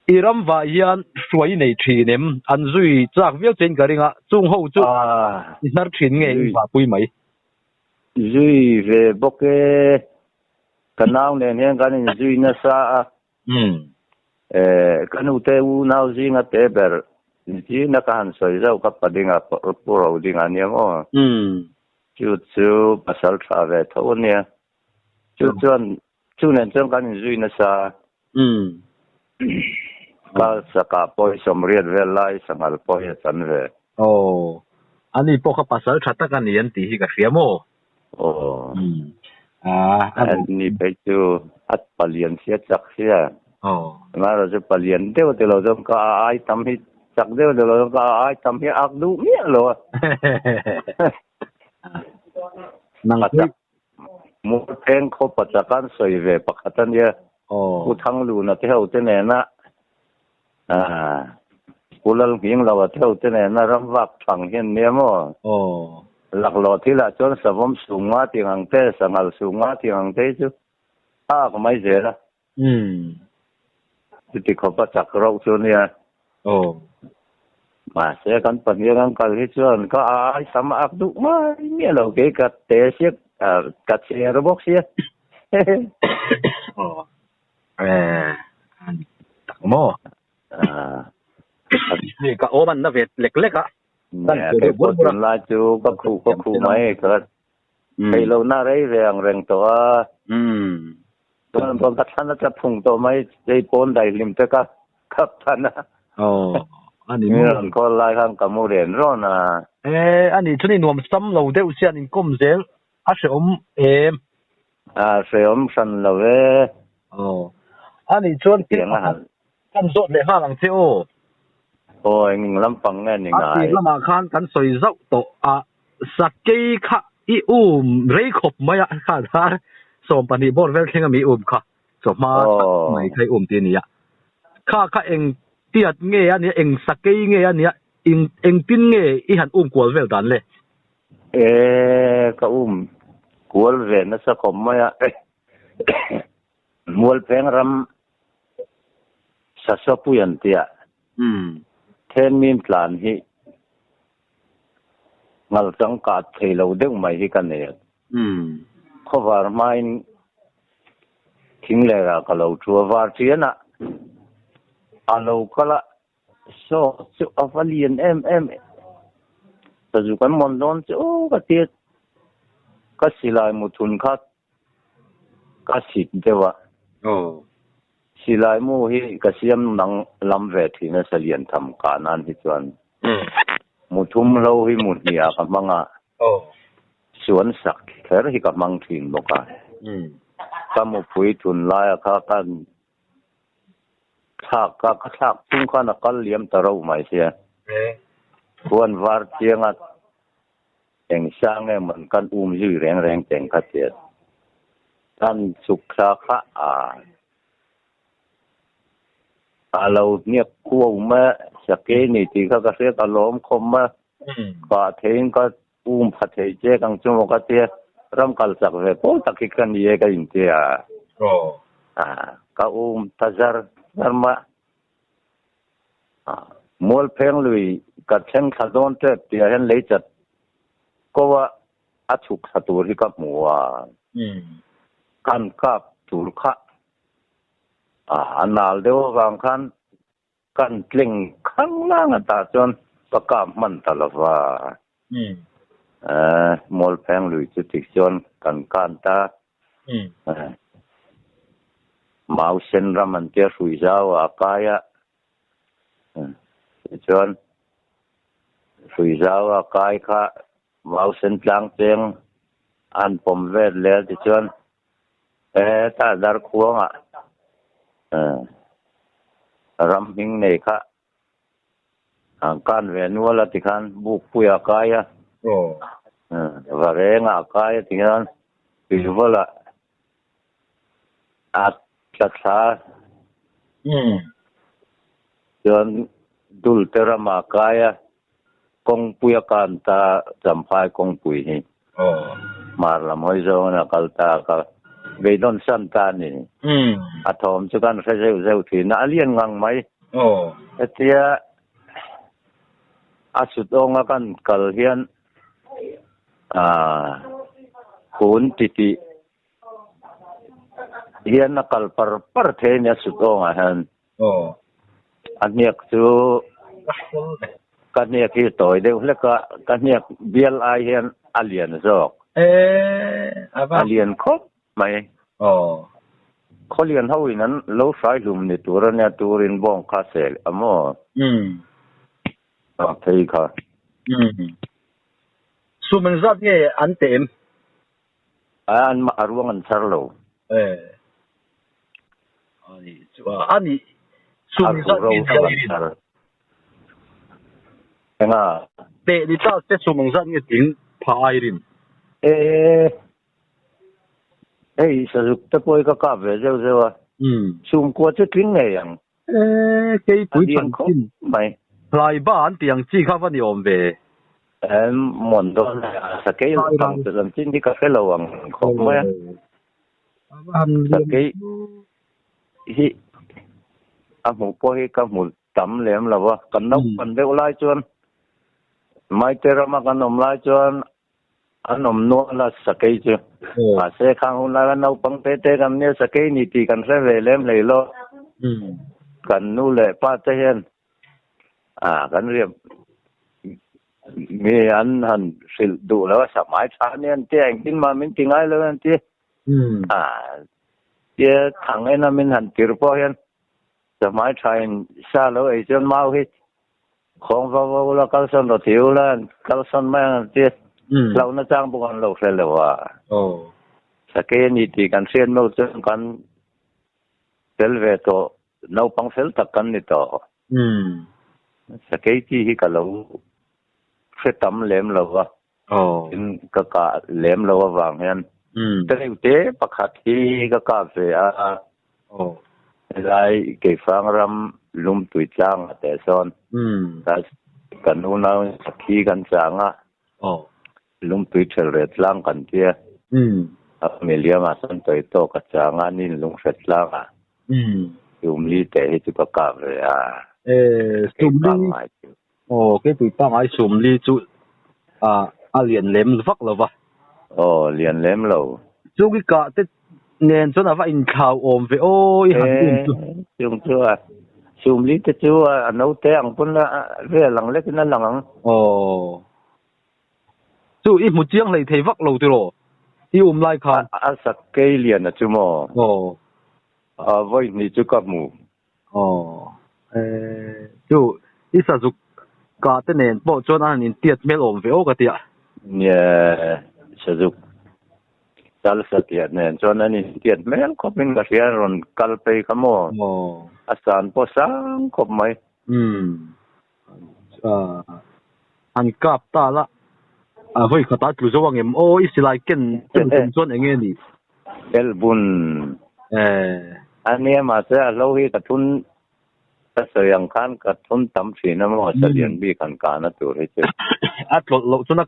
Iram và hiền suy này chỉ niệm anh duy chắc việc trên cái này trung hậu chút nó chuyển nghề và quy mấy duy về bốc cái nào này hiện cái này duy nó sa cái nụ tê u nào duy ngắt tê bờ duy nó cái hành soi rau cái bát đi ngà bồ đi ngà niệm ô chú chú pasal tra về thâu nè chú nên trong cái này duy nó saก็สกัดปอยสมเรียนเวลาสังกัดปอยสันเวอันนี้พวกเขาภาษาชัดตะกันเรียนตีกับเสียโมอันนี้ไปดูอัดปเรียนเสียจักเสียมาเราจะปเรียนเดี๋ยวเราจะก็ไอ้ทำให้จักเดี๋ยวเราก็ไอ้ทำให้อักดูเนี้ยหรอนั่งที่มุดเพลงเขาปัจจุบันสวยเวปกติเนี่ยกูทั้งรู้นะที่เขาเจเนนะกูเล่าเพียงเราที่เขาเจเนนะรำวักฟังเห็นเนี่ยมั้งหลักหลอที่ละจนสมมสูงมาที่หังเตสังหารสูงมาที่หังเตจูก็ไม่เจอละที่เขาประจักษ์เราชนเนี่ยมาเสียกันปัญญากันกันที่ชนก็ไอ้สมัครดูไม่เนี่ยเราเกี่ยกับเตะเสียกัดเสียระบบเสียตักโม่นี่ก็โอ้มันน่าเวทเล็กๆอ่ะนั่นคือบุญบุญลาจูก็คู่ไม่ก็ไปเราหน้าไรแรงตัวตอนผมทัดท่านจะพุ่งตัวไม่ได้ปนได้ริมแต่ก็ขับท่านนะอันนี้มันก็ลายข้างกับโมเดลร้อนนะอันนี้ชุดนี้นวมซ้ำเราได้อุเชียนก้มเสียงอาเสอมเสอมสันเราอันนี้ชวนเสียงกันสดเลยห้าหลังเที่ยวโอ้ยลำปังแน่นี่ไงแล้วมาข้างกันสวยเจ้าโตสักกี่ข้าอีเรียกบไม่อะข้าท่าสมปนิบอลเวลเข่งมีค่ะสมมาไม่ใครตีนี่อะข้าเองเตียดเงี้ยนี่เองสักกี่เงี้ยนี่เองติ้นเงี้ยอีหันกวลเวลดันเลยก็กวลเวลนั่นสักคมไม่อะมัวเพลงรำสัสปุยันเตียเทนมีพลานที่งัลจังกัดเทเราเด้งไม่ที่กันเนี่ยเขาว่าไม่ทิ้งเลยละก็เราชัวร์ว่าเสียนะเราก็ละโซ่จุอฟเลียนแต่จุกันมันโดนจุก็เตี้ยก็สิลายมุทุนคัดก็สิเดียวสิลายมูฮีก็เสียมนังลำเวทีนั่นเสียนทำการนั้นที่ส่วนมุทุมเราฮีมุดเนี่ยกับมังอ่ะสวนสักแค่ที่กับมังถิ่นบอกกันก็มุพุยทุนลายก็กันทักทุ่งขันก็เลี้ยมตะเราไม่เสียควรวาร์เจียงอ่ะเองช่างเนี่ยเหมือนกันยื้อแรงแต่งขัดเจียท่านสุขะขะเราเนี่ยคู่มาสักเกนี่ที่เขาก็เสียตลอมคมมาป่าเทงก็ผัดเทเจกังจงก็เตี้ยรำกัลสักเวโป้ตะกิกันยี่ก็ยินเตี้ยก็ทัศน์มามัวเพลงลุยกัดเช่นขัดโดนเจ็บเตี้ยเห็นเลยจัดก็ว่าอาชุกสตูที่กับหมัวกันกับถูกขะอันนั้นเดียวกันกันกลิ่งข้างล่างตาจนประกาศมันตลอดว่ามอลแพงลุยจุดที่จนกันตามาเส้นรำมันเจ้าสุยเจ้าอากายะจนสุยเจ้าอากายค่ะมาเส้นกลางเตียงอันผมเวทแล้วจนถ้าดาร์ควงรำหิงเนค่ะการเวียนวัวละที่ขันบุกปุยอากายะว่าเร่งอากายที่ขันปีวัวละอาจักษา จนดุลเตระมากายกงปุยกันตาจำพายกงปุยนี่มาละมอยโซนะกัลตาก็เวดอนสันตานี่อาทอมจุกันเซลเซลทีน่าเลี้ยงงังไหมเตียอาสุดองกันกัลเฮียนคุณติติเฮียนนักกัลปาร์เทนสุดองหันอันนี้คือกันเนี่ยที่ต่อยเดียวแล้วก็กันเนี่ยเบียลไอเฮียนอาเลียนจอกอาเลียนครบไหมเขาเรียนเท่านั้นเราใช้ลุมในตัวเนี่ยตัวเรียนบ้องคาเซลอ่ะมั้งที่ค่ะสุมันจัดเนี่ยอันเต็มอันมาอารวงอันชาร์โลอันนี้สุมันจัดเนี่ยเดียวนี่นะเตะดิจ้าเตะสุมันจัดเนี่ยถึงพายรินสรุปตะปอยก็กลับไปเจ้าว่าซุ่มกลัวจะทิ้งไงอย่างเกี่ยปุ๋ยพันธุ์ไม่ลายบ้านเตียงจี้ข้าวฟันยอมเวหมอนโดนสเกลทำจะทำจิ้นที่กาแฟระวังของไหมสเกลที่หมูปอยกับหมูตำเหลี่ยมหรอวะกันนกกันเด็กไล่จวนไม่เจอมากันนมไล่จวนอันนมนัวละสเกลจ้ะเสกข้างหุ่นละกันนกปังเตะกันเนี่ยสเกลนี่ตีกันเสเวเล่มเลยโลกันนู่นเลยป้าเทียนกันเรียบมีอันหันสิดูแล้วสมัยชาเนี่ยเตี้ยกินมามันจริงไงเลยเตี้ยเตี้ยขังไอ้นั่นมันหันติรพอเห็นสมัยชายชาแล้วไอ้จนเมาฮิตของฟ้าเรากัลสันเราถิ่วแล้วกัลสันแม่เตี้ยเราหน้าจ้างบุกันเราเสร็จแล้วว่าสเกนี่ตีกันเสียนเราจนกันเซลเวโตเราปังเซลตักกันนี่ต่อสเกที่ที่กับเราเสตำเหลมเราวะก็กะเหลมเราวางเงี้ยแต่ในอุเทปขัดที่ก็กาเสียได้เก็บฟังรำลุมตุยจ้างแต่ซ้อนแต่กันนู้นเราสักทีกันจางลุมตุยเฉลี่ยล่างกันเตี้ยมีเลี้ยมาสันตัวโตกับจางนี่ลุงเสร็จล่างลุมลีแต่ให้จุกกาเสียซุมลีcái tụi ta ai sum li chú liền lém vắt rồi vợ liền lém rồi chú cái cả cái nền chỗ nào phải in khảo ôm về ôi hẳn chung chưa sum li cái chú nấu téng cũng là về lằng lết cái nó lằng chú ít một chiếc này thấy vắt lâu rồi đi lại khăn sắc cây liền là chú mò với ni chú cặp mù chú ít sao dục cả tên nền bộ cho anh nhìn tiệt mê ổn về ô cái tiệt sử dụng tal sa tiệt nền cho anh nhìn tiệt mê có bên cái gì rồi calpe kamo asan po sang có mấy anh cặp ta la với cái ta cứ cho anh em ô ít lại kinh cho anh nghe đi Elbun anh em mà sẽ lâu hi cái thunถ้าเสียงขันกับทุนต่ำสีน้ำมันจะเรียนบีกันการนั่นตัวให้เจ้าเราจน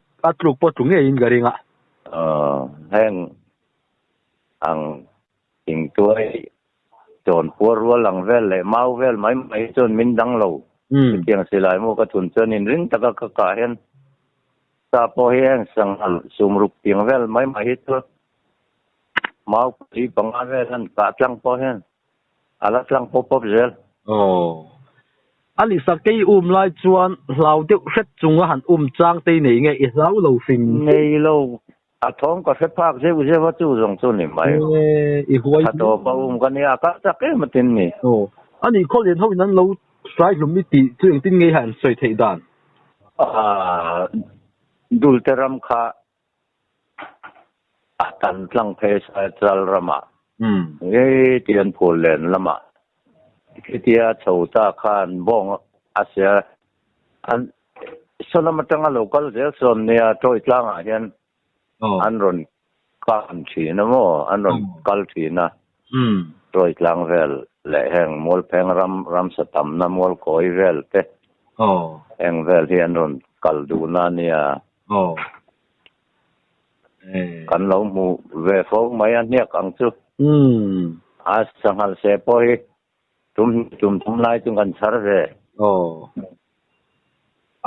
ลูกปอดตรงนี้ยินกันเองแห้งอังหิงตัวโจรปัวรัวหลังเวลเลยเมาเวลไม่จนมินดังเราเพียงสิลายมูกระทุนเจนินริ้งตะกะกะเห็นซาโปเฮงสังหัลสุมรุปเพียงเวลไม่ตัวเมาปีปังอาเวลนั่นกะจังโปเฮงอะไรจังโปปเจลอันนี้สักกี่ไล่จวนเราเดี๋ยวเสร็จจงหันจ้างตีหนีไงอีเราฟินไงเราท้องก็เสร็จภาคเสียว่าจู่ส่งส่วนนี่ไหมอีหัวถ้าตัวป้ากันเนี่ยก็จะเกี่ยมันตินนี่อันนี้เขาเรียนเท่านั้นเราใช้ลมมิติตัวอย่างตินไงหันสวยเท่ดันดูลเตรัมค่ะตันลังเพสจัลรามาเตียนโพเลนละมาคิดว่าชาวตาขานบ้องอาเซียอันส่วนมาตั้งแต่โลกาลเจ้าส่วนเนี่ยโจยล่างอ่ะเห็นอันรอนการชีนะโมอันรอนกัลชีนะโจยล่างเวล le heng mol peng ram satam na mol koi vel te heng vel hian ron kal du na nia kan lo mu ve fo mai an nek ang chu a sangal se poi tum lai chung kan char ve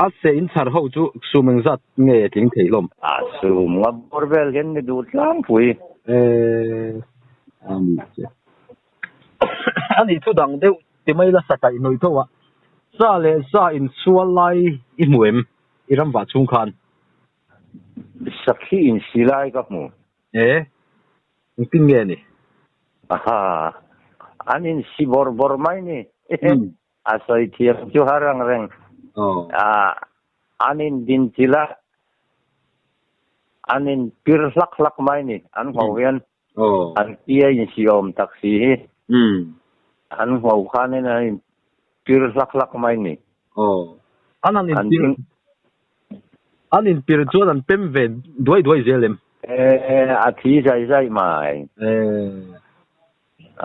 a se in char ho chu sumeng zat nge ting theilom a sum nga borvel hen ni du tlang pui ani thu dang deuh ti mai la sakai noi tho wa sa le sa in sual lai I muem iram wa chung khan sakhi in silai ka mu tin nge ni aha anin si bor mai ni asoi thiam chu harang reng anin din chila anin pir lak mai ni an hovian an kia in siom taxi hi an ho khan ni na pir lak mai ni anin pir chuan an pem ve duai zelem a thi zai mai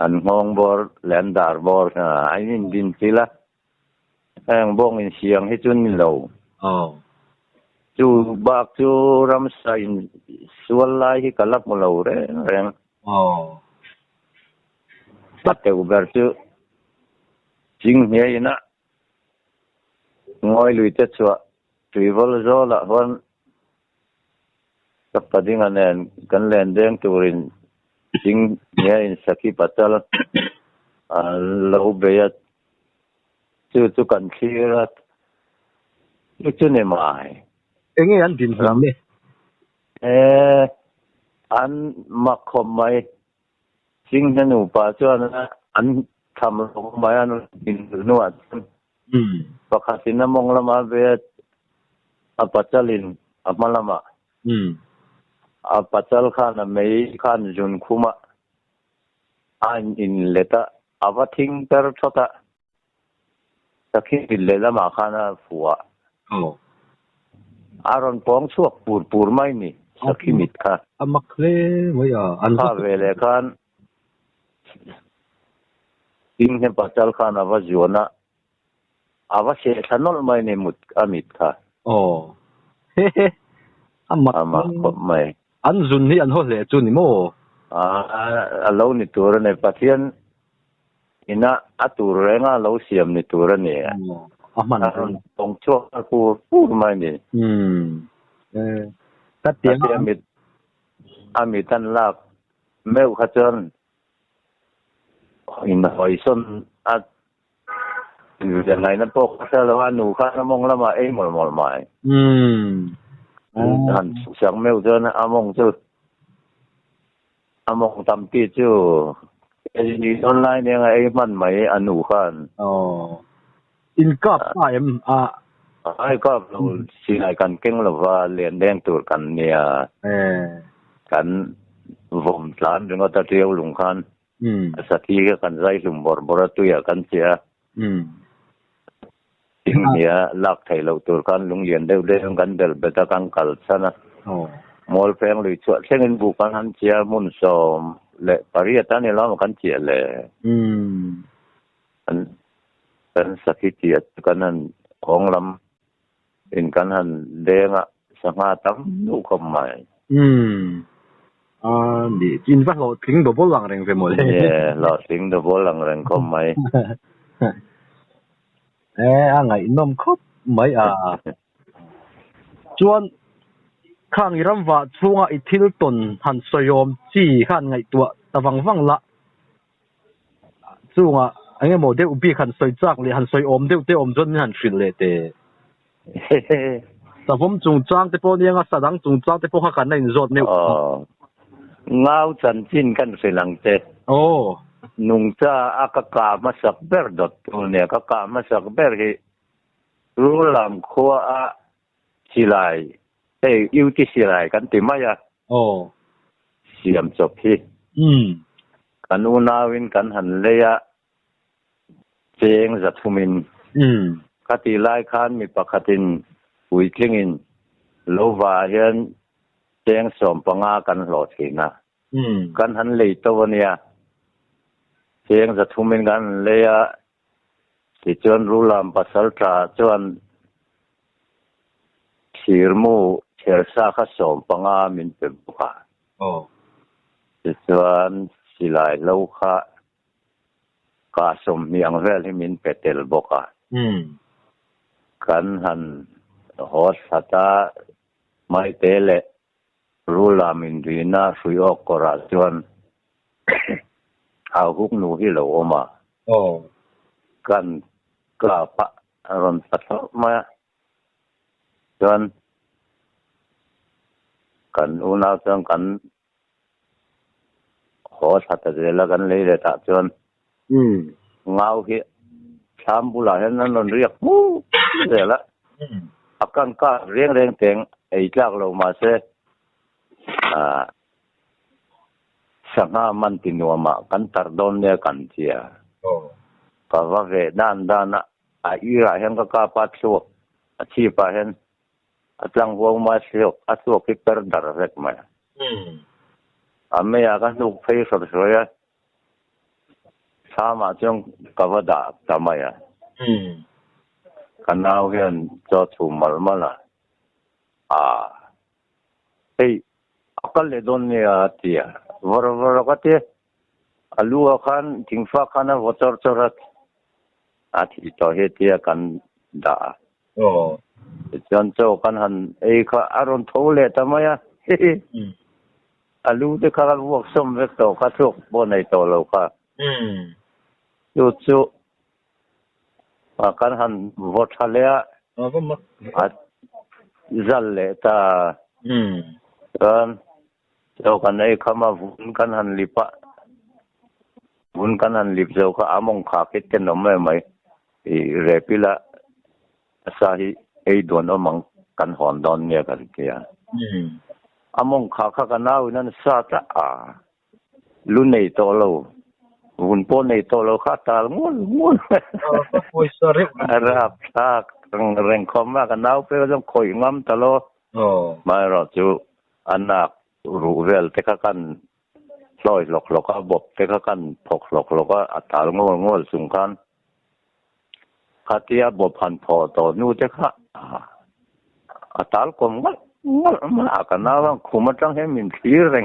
an hong bor landar bor anin din chila ang bong in siang hi chun lo chu bak chu ram sain sual lai hi kalap mo lo re reng pate uber chu jing he ina ngoi lui te chua travel zo la hon kapading anen kan len deng turin jing he in saki patal lo beyat chu kan khira chu ne mai enge an din ram ne an makhom mai sing hanu pa chuan an tham lo mai an din nuat pakhatin mong lama ve apachalin amalama apachal khan mei khan jun khuma an in leta avathing per thota sakhi le lama khana fuwa aron pong chuak pur mai ni sakhi mit kha amakle waya an ha vele khan ting he pachal khan ava jona ava se thanol mai ni mut amit kha amak mai an zun ni an ho le chu ni mo alo ni tur ne pathian ina atur renga lo siam ni tur ne aman aron pong chuak pur mai ni ta tiang amit tan lak meu khachon in hoison at như này nó bốc ra là anh nụ khác nó mong lắm mà em mỏi mỏi hẳn sáng mèo cho nó mong chứ mong tâm tiết chứ cái gì online này em ăn mấy anh nụ khác in cắp em ai cắp xin lại cần kinh là và liền đen tụt cần nhà cần vùng lan đừng có ta tiêu lùng khan sát khi cần dây lùng bor bor tu ya cần chia ting ya lak thai lo tur kan lung yen deu deu kan del beta kan kal sana mol peng lui chuat thengin bu kan han chia mun som le paria tan ni lo kan chia le kan sakiti at kanan kong lam in kan han denga sanga tam nu kom mai đi in phát lộ tiếng đồ bố lăng rèn về một lo tiếng đồ bố lăng rèn kom mai ngày nom khóc mấy chuan khang iram wa chunga ithil ton han soyom chi khan ngai tua tawang wang la chunga ange mo de ubi khan soi chak le han soi om de te om jon han shil le te ta vom chung chang te po nianga sadang chung chang te po kha kan in zot ne ngau chan chin kan selang te nung cha akaka masak ber dot ne akaka masak ber hi rulam kho a silai yêu ti silai kan ti maya siam chok hi kan unawin kan han leya cheng zathumin khati lai khan mi pakhatin ui tlingin lova hian cheng som panga kan lo thina kan han lei to nia สียงจะทุ่มกันเลยที่จวนรู้ลำปัสสาวะจวนชีรมูเชลซาข้าสมปังอามินเป็นบุคคลที่จวนสิลายลูกค้ากาสมเมียงเวลที่มินเป็ดเตลบุคคลกันหันฮอสฮัตาไม่เตเลรู้ลำมินดีน่าสุยอกกราจวนเอาหุกนูฮิโลมากันกล้าปะรอนปัสมาจนกันอุณาจังกันขอสัตย์เจริญกันเลยเลยจนเงาเหี้ยชามบุหรี่นั้นนนเรียกมูเสร็จละอาการก็เรียงเต็งไอ้จากเรามาเสสังหามันตินัวมากันตัดโดนเนี่ยกันเชียก็ว่าเวด้านอีราเห็นก็กาปัดสวกอาชีพเห็นจังหวงมาเสียกสวกพิการดาร์เล็กมาไม่อยากนุกเฟย์สวยสามาจงกวาดาทำไมกันเอาเห็นจอดทุ่มมาละเฮ้ยก็เลยโดนเนี่ยที่วรก็ที่ลูกขันทิ้งฟ้าขันวัชรรัตที่ต่อเหตุกันด่าจนเจ้ากันหันไอ้ข้าอารมณ์ทุเรศทำไมลูกที่ข้าวักสมเวกโตข้าทุกบนในโตเราข้าจู่กันหันวัชเลียจัลเลตากันเจ้ากันไอ้ข้ามาวุ่นกันหันลิปะวุ่นกันหันลิปเจ้าข้าอามงขาคิดกันหน่อยไหมเรปิละสาเหไอ้ดวนอมังกันหอนดอนเนี่ยกันเกียอามงขาข้ากันเอานั่นซาตะลุนในโตโลวุ่นปนในโตโลข้าตาง่วนรับซากแรงคอมมากันเอาไปก็ต้องคอยงำตลอดมาเราจูอันนักรูเวลเทคกันลอยหลอกก็บบเทคกันพกหลอกก็อัตราง่สุงกันข้าที่บบพันพอต่อนู่นเทคะอัตราก็มันอาการน่าว่าคุมจังให้มินทีเร่ง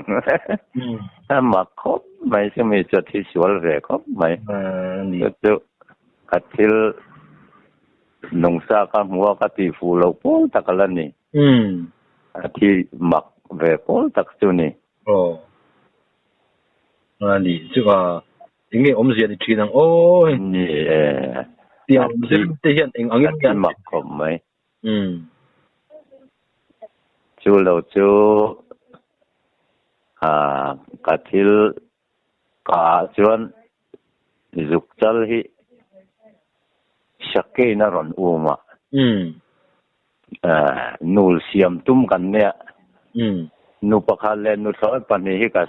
แต่มาครบไม่ใช่มีจุดที่สวยเลยครบไม่จุดกัดที่นุ่งสากันหัวกัดที่ฟูเราปูตะกันแล้วนี่ที่หมักเวปตักจุนี่นี่这个因为我们现在去那นี่เดี๋ยวจะเห็นเองอันนี้หมักผมไหมจูเราจูกัดที่กาจวนจุกจัลฮีชักเกนารอนอูมานูลเสียมตุ้มกันเนี่ยนูปะคาเลนูสอยปันนี้ก็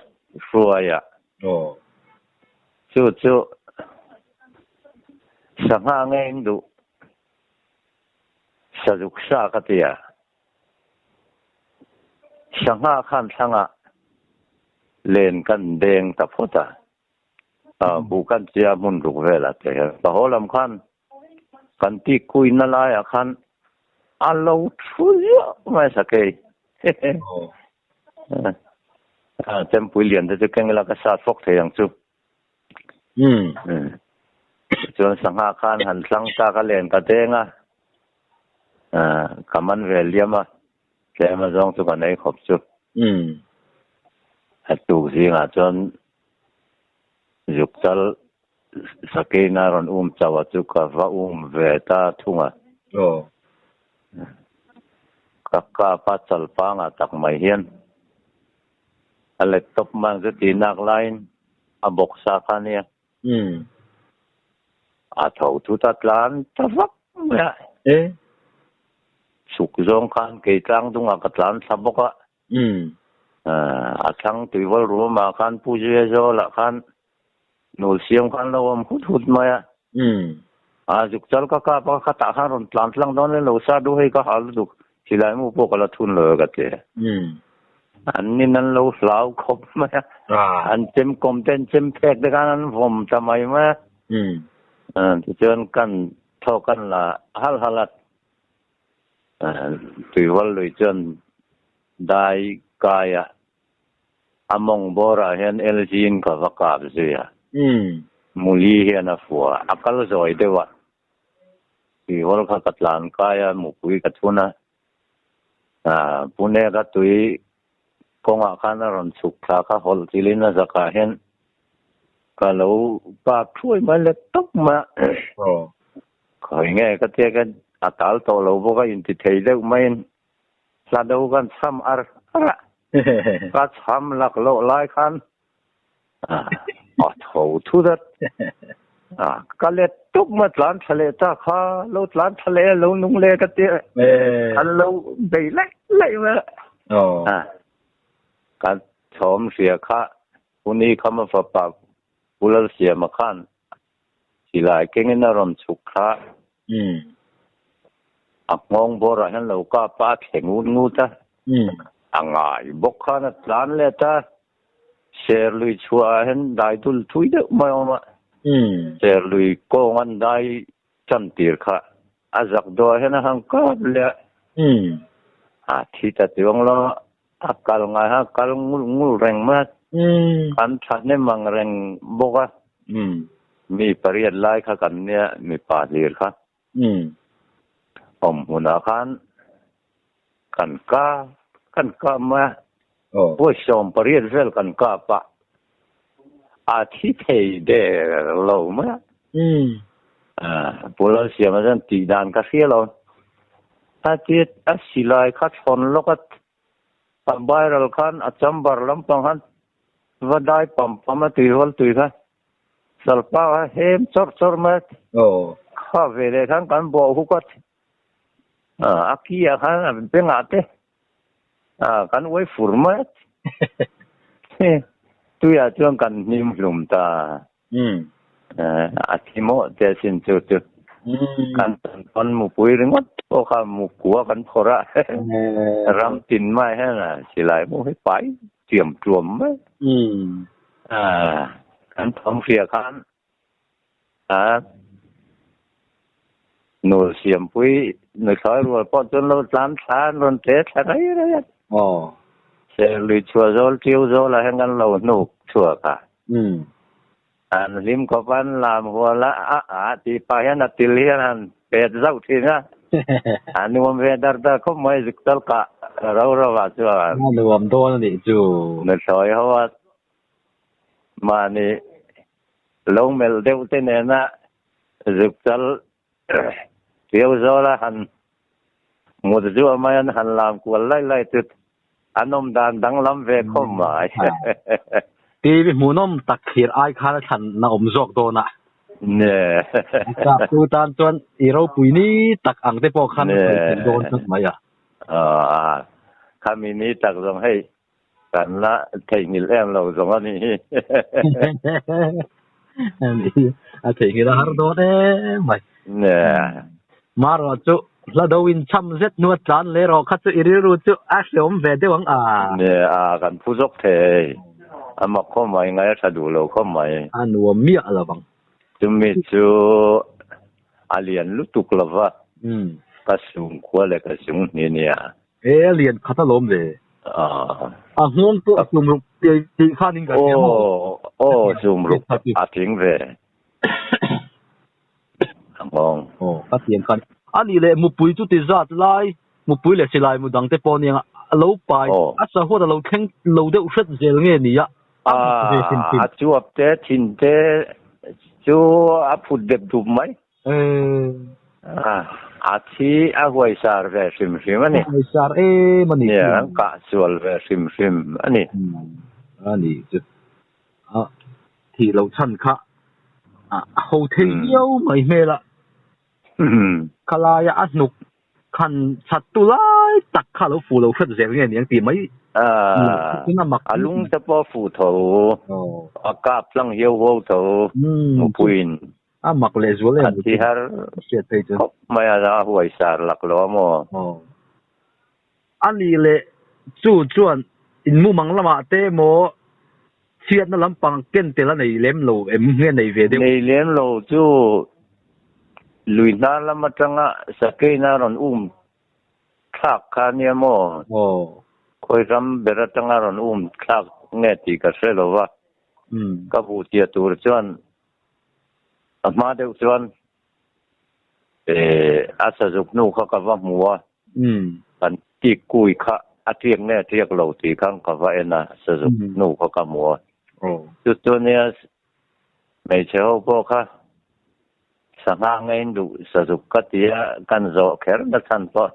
ช่วยจู่สังหารเงินดูสะดุกซากตียสังหารขันสังหาเล่นกันเด้งตะพุตาบุกันเจียมุนรุกเวลาเตะตะโหลำขันกันที่คุยนั่นลายขันอัลลอฮฺช่วยไม่สักเกย์เต็มปุยเลียนจะเก่งแล้วก็สาดฟกเทียงจุจนสังหารขันหันสังตากเล่นกันเองกำมันเวลียมาแกมาจองจุกันในขอบจุตูสิงจนยุคจัลสเกนารอนจาวจุกว่าเวตาทุ่งกะปัจจัลปังตักไม่เห็นอะไรตบมันจะตีนักไลน์บกสักเนี่ยเท่าทุตัดล้านทับเนี่ยสุกจงกันเกยจังตุงกัดล้านสับบกทั้งตัวว่ารู้มากันผู้เชี่ยวชาญละกันหนูเสียงกันเราหุดมาจุกจัลก็กะปะขัดตากันหลังหลังตอนนี้เราซาดูให้ก็หาลูกที่ไหนมุกพวกเราทุนเลยกันเจอันนี้นั่นเราสาวคบมา อันเต็มกลมเต็มเต็มแพกด้วยกันผมทำไมมาที่เจอกันเท่ากันละฮัลถือว่าเลยจนได้กายอามองบอระเห็นเอลจีนกับวักาบเสียมูลีเห็นฟัวอักลจอยเดวะถือว่าเขาตัดหลานกายมุกุยกัทุนะปุเนกัตุยกงอาคารรอนสุขลาคาฮอลจิลินะสักเห็นก็เราปากช่วยมาเล็กตุกมาคอยไงก็เจอกันอาตาลโตเราบอกว่าอินทิเทเดกไม่สะดวกันซ้ำอะไรก็ซ้ำหลักโลหลายคันโถทุเรศก็เลยตุกมาหลานทะเลตาข้าเราหลานทะเลเรานุ่งเลก็เจออันเราได้เล็กมาการชมเสียข้าวันนี้เขามาฝากบุลเสียมาขันสิลายเก่งนารมสุขะงงบระหันเราก็ป้าเข่งงูตาง่ายบกขันหลานเลยตาเชร์ลุยชัวเห็นได้ดุลทุยเด็กไม่ออกมาเชร์ลุยโกงันได้จันตีร์ค่ะอาจักตัวเห็นหังก็เลยที่ตัดวงล้อakal ngai akal ngul reng mat kan thane mang reng boka mi pariat lai kha kan ne mi pa lir kha huna kan ka ma po som pariat vel kan ka pa a thi thei de lo ma pola sia ma jan ti dan ka sia lo ta ti a silai kha thon lo ka viral kan acham bar lampang han vadai pam tu hol tu ka salpa hem chor ma kha vele kan bo hu kot akia kan pengate kan wei furma tu ya chuang kan nim lum ta atimo te sin tu kan ton mu pui ringot o kha mu kwa kan phora ram tin mai ha na si lai mu hai pai tiam tuom mai kan thong sia kan no siam pui no thoi ru po chon lo tlan than ron te thai ra se lui chua zol tiu zo la hangan lo nu chua ka an lim ko ban lam ho la ti pa yan atilian pet zau thi na anu om ve dar da ko mai ziktal ka ra wa chu nu om do ni chu ne soi ho wa ma ni long mel deu te ne na ziktal tiu zo la han mo zu ma yan han lam ko lai tu anom dan dang lam ve ko maiตีไปหมูน้อมตักเขียดไอ้ข้าฉันน่าอมจอกโดนะเนี่ยจากดูตามจนอีเราปุ๋ยนี้ตักอ่างได้พอคันโดนสักไหมข้ามีนี้ตักส่งให้กันละเทงิลแอมเราส่งอันนี้นี่เทงิลหาร์โดนไหมเนี่ยมารอจุแล้วดวินช่ำเซ็ตนวดจานเลยรอคัดจุอิริรุจุอาเซียมเวเดวังเนี่ยกันผู้จกเทมาข้อหมายไงถ้าดูเราข้อหมายนัวมีอะไรบ้างจะมีจูอาเลียนลุตุกลาวะก็สูงกว่าเลยก็สูงเนี่ยเลียนคัตลมเลยงงตัวสูงลุกตีข้านิ่งกันโอ้สูงลุกทิ้งเลยงงก็เตียงกันอันนี้เลยมุปุยจุดที่จัดไล่มุปุยเลยสิไล่มุดังเตปอนี่เราไปสะหัวเราแข่งเราได้อุศเจริญเงี้ยจวบเตทินเตจูพูดเด็บดุไหมที่หวยสารเวสิมอันนี้หวยสารมันเนี่ยกะสวลเวสิมอันนี้จุดที่เราชันค่ะโฮเทลเยอะไม่เมล่ะคลายอันุกคันชัดตุลายตักข้าเราฟูเราขึ้นเสียงเงี้ยตีไหมลุงจะพอฟูเถอะกาบลังเหี่ยวหัวเถอะมุยนหมักเลยส่วนเลยที่ฮาร์เสียใจจังไม่อะไรหวยสารหลักล้อมอันนี้เลยจู่จวนอินมุมังละมาเตโม chuyện nó lắm bằng kiên tiền là này lém lầu em nghe này về đi này lém lầu chú lùi na lắm mà chẳng á sake na ron thác khá nia mò khôi rắm bê ra chẳng á ron thác nghe thì cả xe lầu vạ các vụ tiệt tù chuan mà đều chuan sử dụng nụ khá cả vạ mùa anh tí cùi khá thiêng nè thiêng lầu thì kháng cả vạ na sử dụng nụ khá cả mùa chút chuan nè mấy chéo bó khá sáng ngang ngay đủ sử dụng các tía căn dọ khéo nó thành bó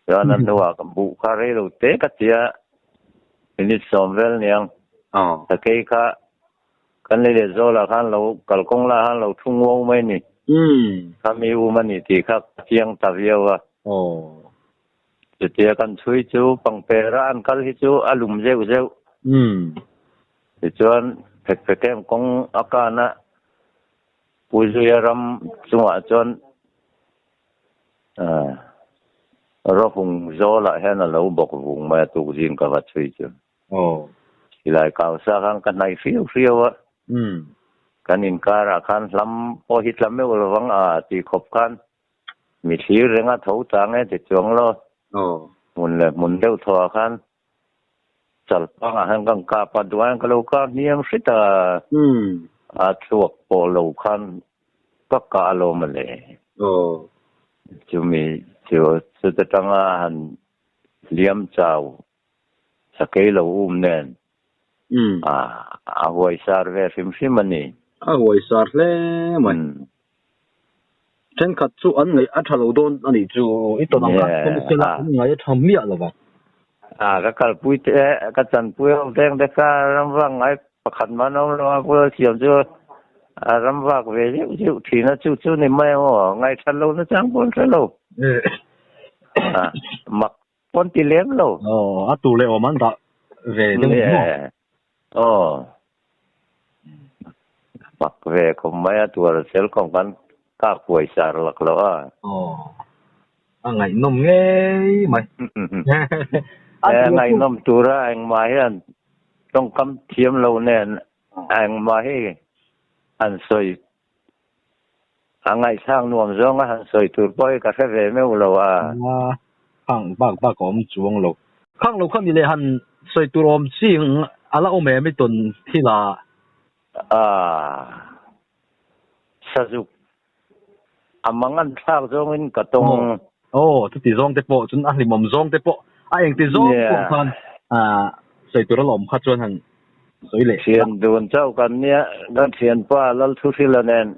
cho nên nó cầm bụ khá rê đầu tế các tía mình xóm vel niang ta cây khá kan le zo la khan lo kal kong la han lo thung wo mai ni kami u mani ti kha chiang ta viawa ti te kan chui chu pang pe ra an kal hi chu alum zeu zeu ti chuan phek phek kem kong akana pujuyaram chunga chuan ro hung zo la hen lo bok vung ma tu jin ka va chui chu lại cao sa khang cái này phiêu phiêu á cái nhìn cả ra khăn lắm o hít lắm mấy cái vắng thì khop khăn mi xí riêng á thấu trang ấy thì chuông lo muốn đeo thua khăn chặt băng hàng gang cà pa duan cái lâu cá niêm xít chuột bộ lâu khăn các cá lâu mà lệ chú mi chú sự tự trang hàng liêm chào sa cây lâu nền huay sar ve sim mani huay sar le mai chen khat chu an ngai a thalo don ani chu ito nang khat kom sela ngai tham mia lawa ka kal pui te ka chan pui ho deng de ka ram wang ngai pakhat ma no lo ko siam chu ram wak ve ju thi na chu ni mai ho ngai than lo na chang pon than lo mak pon ti lem lo a tu le o man da về đâu mặc về không mấy tuổi sel không kan các quầy sar lắc lo ngày nôm nghe mày ngày nôm tu ra anh mai anh trong cắm thiêm lâu nè anh mai anh soi ngày sang nuông giống anh soi tu bơi cả cái về mấy lâu khang bác có một chuông lâu khang lâu khang đi lên han soi tu rom xing ala o me mi tun thi la sajuk amangan thak zong in katong tu ti zong te po chun a limom zong te po a eng ti zong ko khan soi tu lom kha chuan han soi le thian don chau kan nia dan thian pa lal thu thila nen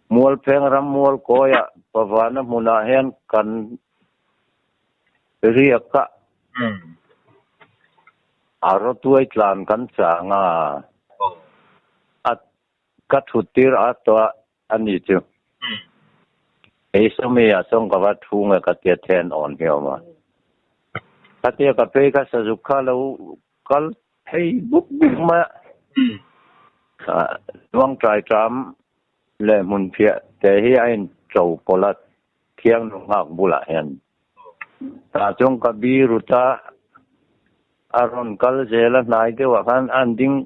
mual peng ram mual ko ya pawana muna hen kan riak ka aro tuai tlan kan changa at kathutir atwa ani chu somia song ka wa thunga ka te then on hioma katia ka pe ka sajukha lo kal facebook ma wang trai tram le mun phia te hi ain chou polat thiang nu ngak bula hen ta chong ka bi ruta aron kal jela nai de wa khan anding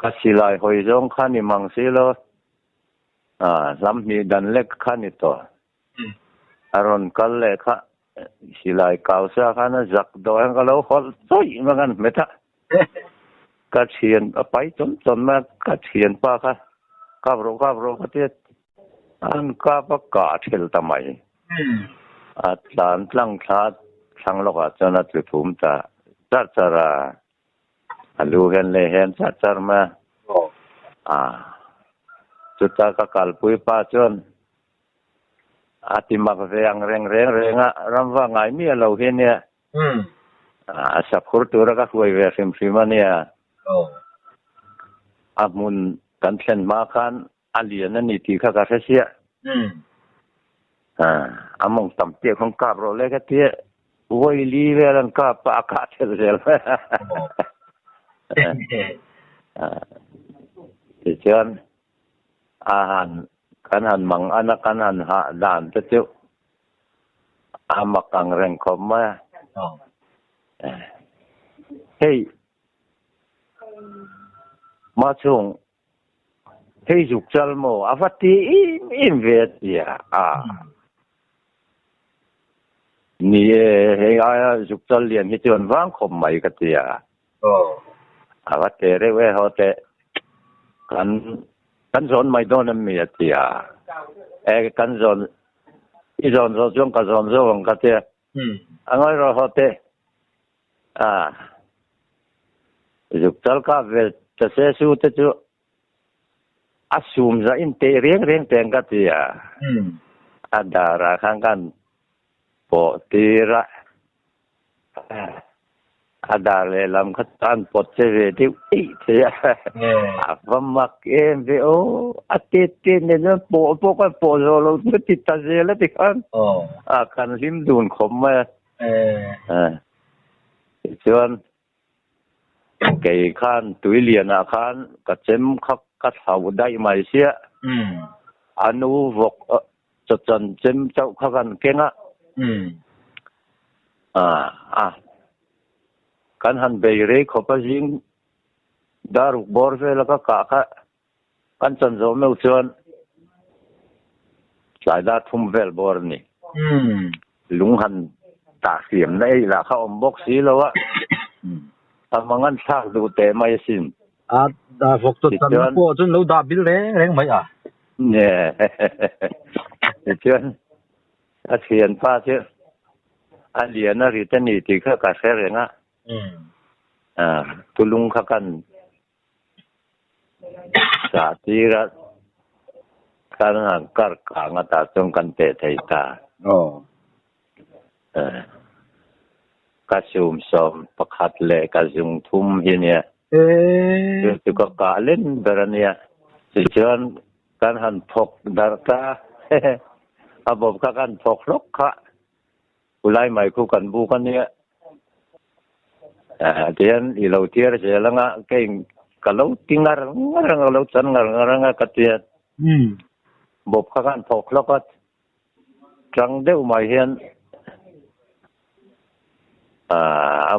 kasilai hoi jong khani mangsilo lam ni dan lek khani to aron kal le kha silai kausa khana zak do ang kalo hol toi mangan meta ka chien pai chon ma ka chien pa kha kabro ka te an ka pa ka thil tamai atlan tlang tha sang loka chana tu thum ta chara alu hen le hen char ma chuta ka kalpui pa chon ati mak veang reng ram wa ngai mi lo he ne sakhur tu ra ka huai ve sim ania amun kan thlen ma khan alian ani ti kha ka sia among tam te khong kap ro le ka te voi li ve ran ka pa ka thel rel ti chon ahan kanan mang anak kanan ha dan te chu amak ang reng khom ma hey mà chung hey dục chal mo avati in vet ya ni hey ai dục chal liền hi chuan wang khom mai ka tia avate re we hote kan zon mai don mi tia kan zon i zon zo chung ka zon zo ang ka tia angai ro hote dục chal ka ve ta se su te chu asum za in te rieng teng ka tia adara khang kan po tira adale lam khatan pot se ve ti tia vamak em ve o atete ne na po ko zo lo ti ta ze la ti kan kan lim dun khom ma chuan cái khan tuổi liền khan cả chém khắc cắt hậu đây mà xía anu vok chật chần chém cháu khắc ăn kén á kan han bề rê khó pa riêng đã rục bor về là cả kan chân gió mèo chuan lại đã thum vel bor nè lúng han tạ xiêm này là khao ông bốc xí lâu á mangan sak du te mai sin da vok to tan po chun lo da bil reng mai nè chuan thiền pha chứ liền na ri tan ni ti kha ka se renga tulung kha kan sa ti ra kan han kar ka nga ta chung kan te thei ta ka sum som pakhat le ka jung thum hi ne tu ka ka len berania si chuan kan han thok dar ka abob ka kan thok lok kha ulai mai ku kan bu kan ne tian i lo tiar je langa ke ka lo tingar ngar lo chan ngar ka tian bob ka kan thok lok ka trăng deuh mai hian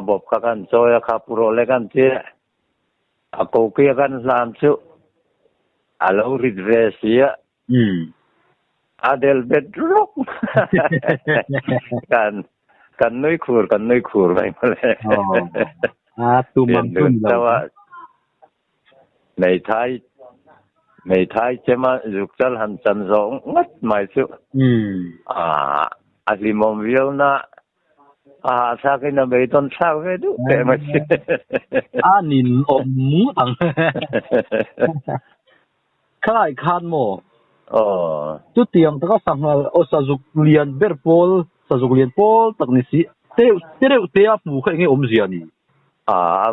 bob ka kan choya kha puro le kan ti ko kia kan lam chu alo rit ve sia adel bedrock kan noi khur mai male tu mang tu tawa nei thai chema zukchal han chan zo ngat mai chu alimom viona sa cái nào bị tôn sao cái đó để mà nín ôm mũ thằng khai khan mồ tu tiang ta có sang là sa dục liền berpol sa dục liền pol tak ni si te pu khai nge om zia ni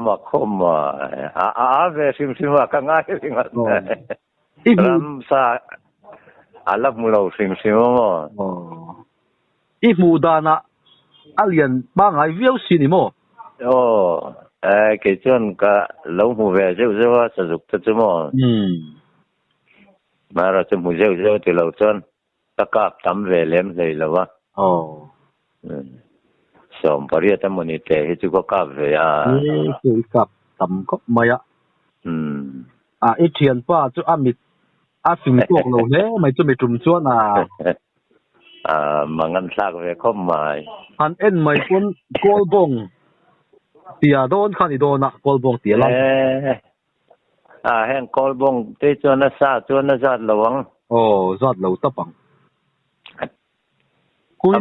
mà không về sim mà cái ngay cái ngắt ram sa alap mulau sim mà imu dana alien ba ngai viau si ni mo cái chuyện cả lâu mù về rêu sử dụng cho chúng mo mà rồi chúng mù rêu thì lâu chân ta cáp tắm về lem rồi là vâng xong bây giờ tắm mình để hết chúng có cáp về cái cáp tắm có mày ít tiền pa chú amit phim tuộc lâu thế mày chú mày trùm chuan mà ngăn sạc về không mày anh em mày cũng call bông tia don khani don call bông tia lắm hẹn call bông thế cho nó sát lâu sát lâu tập bằng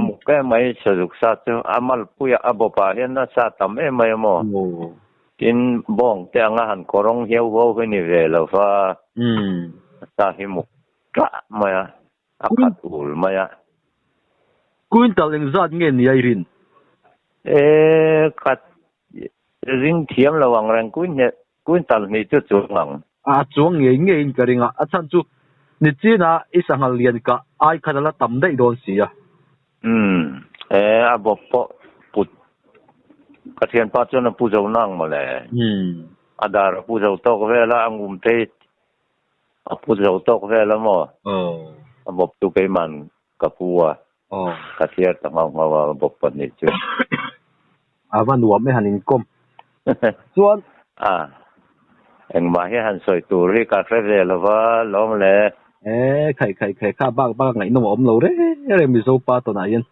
một cái máy sử dụng sát chứ amal puya abopa hiện nó sát tầm em mày mo tin bông thế anh hẳn korong hiu vô cái này về là pha sát hi mục cả mày akat ul mày Quintal ang zat ngen ni Irene. Kat ring thiam lawang rang quintal ni chu chuang. Chuang nge ka ringa achan chu ni china isangal lian ka ai khanala tam dai don sia. Abop po put kathian pa chu na pu zo nang ma le. Adar pu zo tok vela angum te pu zo tok vela mo. Abop tu kai man kapua. Kathiar tamaw bopon ni chu. Avan wa me hanin kom. ส่วน เอ็งมาให้หันสวยตูรีกาเฟเรลว่าล้อมเลยใครข้าบ้างไงน้องอมเราเร่มีโซปาตัวไหนยัน